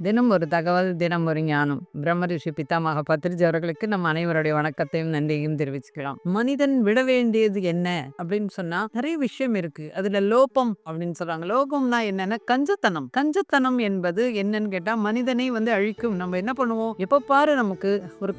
தினம் ஒரு தகவல், தினம் ஒரு ஞானம். பிரம்ம ரிஷி பித்தாமக பத்ரிஜி அவர்களுக்கு நம்ம அனைவருடைய வணக்கத்தையும் நன்றியையும் தெரிவிச்சுக்கலாம். மனிதன் விட வேண்டியது என்ன அப்படின்னு சொன்னா நிறைய விஷயம் இருக்கு. அதுல லோபம் அப்படின்னு சொல்றாங்க. லோபம்னா என்னன்னா கஞ்சத்தனம். கஞ்சத்தனம் என்பது என்னன்னு கேட்டா மனிதனை அழிக்கும். நம்ம என்ன பண்ணுவோம், எப்ப பாரு நமக்கு ஒரு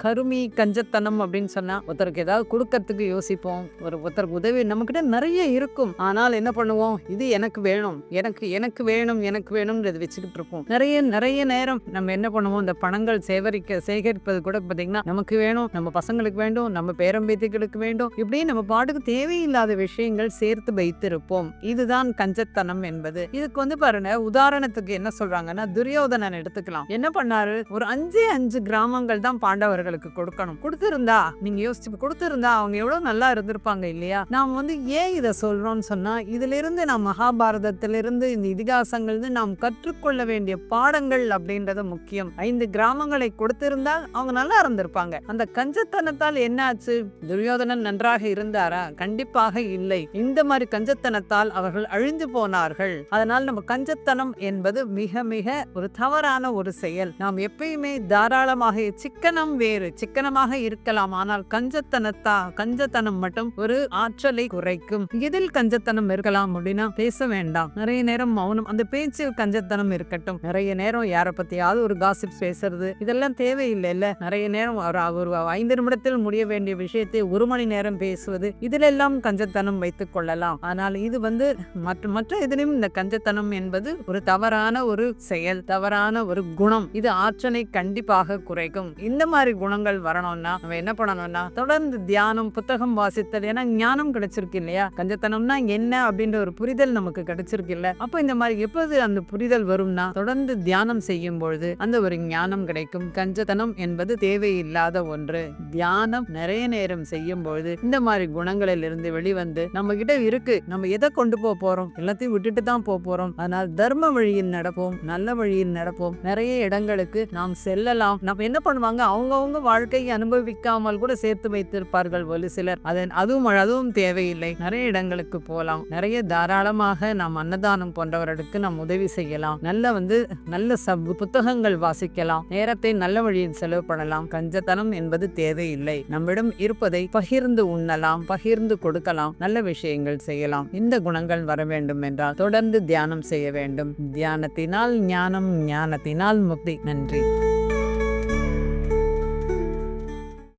கருமி கஞ்சத்தனம் அப்படின்னு சொன்னா ஒருத்தருக்கு ஏதாவது கொடுக்கறதுக்கு யோசிப்போம். ஒருத்தருக்கு உதவி நம்ம கிட்ட நிறைய இருக்கும். ஆனால் என்ன பண்ணுவோம், இது எனக்கு வேணும், எனக்கு எனக்கு வேணும், எனக்கு வேணும்ன்றது வச்சுக்கிட்டு இருப்போம். நிறைய நேரம் நம்ம என்ன பண்ணுவோம், இந்த பணங்கள் சேகரிப்பது கூட பாத்தீங்கன்னா நமக்கு வேணும், நம்ம பசங்களுக்கு வேண்டும், நம்ம பேரம்பேத்திகளுக்கு வேண்டும், இப்படி நம்ம பாட்டுக்கு தேவையில்லாத விஷயங்கள் சேர்த்து வைத்திருப்போம். இதுதான் கஞ்சத்தனம் என்பது. இதுக்கு பாருங்க, உதாரணத்துக்கு என்ன சொல்றாங்கன்னா, துரியோதனன் எடுத்துக்கலாம். என்ன பண்ணாரு, ஒரு 5 கிராமங்கள் தான் பாண்டவர்களுக்கு கொடுக்கணும். கொடுத்திருந்தா நீங்க யோசிச்சு கொடுத்திருந்தா அவங்க எவ்வளவு நல்லா இருந்திருப்பாங்க இல்லையா? நாம் ஏன் இதை சொல்றோம்னு சொன்னா, இதுல இருந்து நாம் மகாபாரதத்திலிருந்து இந்த இதிகாசங்கள் நாம் கற்றுக்கொள்ள வேண்டிய பாடங்கள் அப்படின்றது முக்கியம். 5 கிராமங்களை கொடுத்திருந்தால் அவங்க நல்லா இருந்திருப்பாங்க. அந்த கஞ்சத்தனத்தால் என்ன ஆச்சு? துரியோதனன் நன்றாக இருந்தாரா? கண்டிப்பாக இல்லை. இந்த மாதிரி கஞ்சத்தனத்தால் அவர்கள் அழிந்து போனார்கள். அதனால் நம்ம கஞ்சத்தனம் என்பது மிக மிக ஒரு தவறான ஒரு செயல். நாம் எப்பயுமே தாராளமாக, சிக்கனம் வேறு, சிக்கனமாக இருக்கலாம். ஆனால் கஞ்சத்தனம் மட்டும் ஒரு ஆற்றலை குறைக்கும். எதில் கஞ்சத்தனம் இருக்கலாம் அப்படின்னா, பேச வேண்டாம், நிறைய நேரம் மௌனம், அந்த பேச்சில் கஞ்சத்தனம் இருக்கட்டும். நிறைய நேரம் யாரை பத்தியாவது ஒரு காசிப் பேசுறது, இதெல்லாம் தேவையில்லை இல்ல. நிறைய நேரம் ஒரு 5 நிமிடத்தில் முடிய வேண்டிய விஷயத்தை 1 மணி நேரம் பேசுவது, இதிலெல்லாம் கஞ்சத்தனம் வைத்துக் கொள்ளலாம். ஆனால் இது மற்ற எதிலும் இந்த கஞ்சத்தனம் என்பது ஒரு தவறான ஒரு செயல், தவறான ஒரு குணம். இது ஆற்றலை கண்டிப்பாக குறைக்கும். இந்த மாதிரி குணங்கள் வரணும்னா நம்ம என்ன பண்ணணும்னா, தொடர்ந்து தியானம், புத்தகம் வாசித்தல். ஏன்னா ஞானம் கிடைச்சிருக்கு இல்லையா? கஞ்சத்தனம்னா என்ன அப்படின்ற ஒரு புரிதல் நமக்கு கிடைச்சிருக்கு இல்ல. அப்ப இந்த மாதிரி எப்போது அந்த புரிதல் வரும்னா, தொடர்ந்து தியானம் செய்யும் பொழுது அந்த ஒரு ஞானம் கிடைக்கும். கஞ்சத்தனம் என்பது தேவையில்லாத ஒன்று. தியானம் நிறைய நேரம் செய்யும் பொழுது இந்த மாதிரி குணங்களில் இருந்து வெளிவந்து நம்ம கிட்ட இருக்கு, நம்ம எதை கொண்டு போறோம், எல்லாத்தையும் விட்டுட்டு தான் போறோம். அதனால் தர்ம வழியில் நடப்போம், நல்ல வழியில் நடப்போம். நிறைய இடங்களுக்கு நாம் செல்லலாம். நம்ம என்ன பண்ணுவாங்க, அவங்கவுங்க வாழ்க்கையை அனுபவிக்காமல் கூட சேர்த்து வைத்திருப்பார்கள் ஒரு சிலர். அதுவும் தேவையில்லை. நிறைய இடங்களுக்கு போலாம். நிறைய தாராளமாக நாம் அன்னதானம் போன்றவர்களுக்கு நாம் உதவி செய்யலாம். நல்ல புத்தகங்கள் வாசிக்கலாம். நேரத்தை நல்ல வழியில் செலவு பண்ணலாம். கஞ்சத்தனம் என்பது தேவையில்லை. நம்மிடம் இருப்பதை பகிர்ந்து உண்ணலாம், பகிர்ந்து கொடுக்கலாம், நல்ல விஷயங்கள் செய்யலாம். இந்த குணங்கள் வர வேண்டும் என்றால் தொடர்ந்து தியானம் செய்ய வேண்டும். தியானத்தினால் ஞானம், ஞானத்தினால் முக்தி. நன்றி.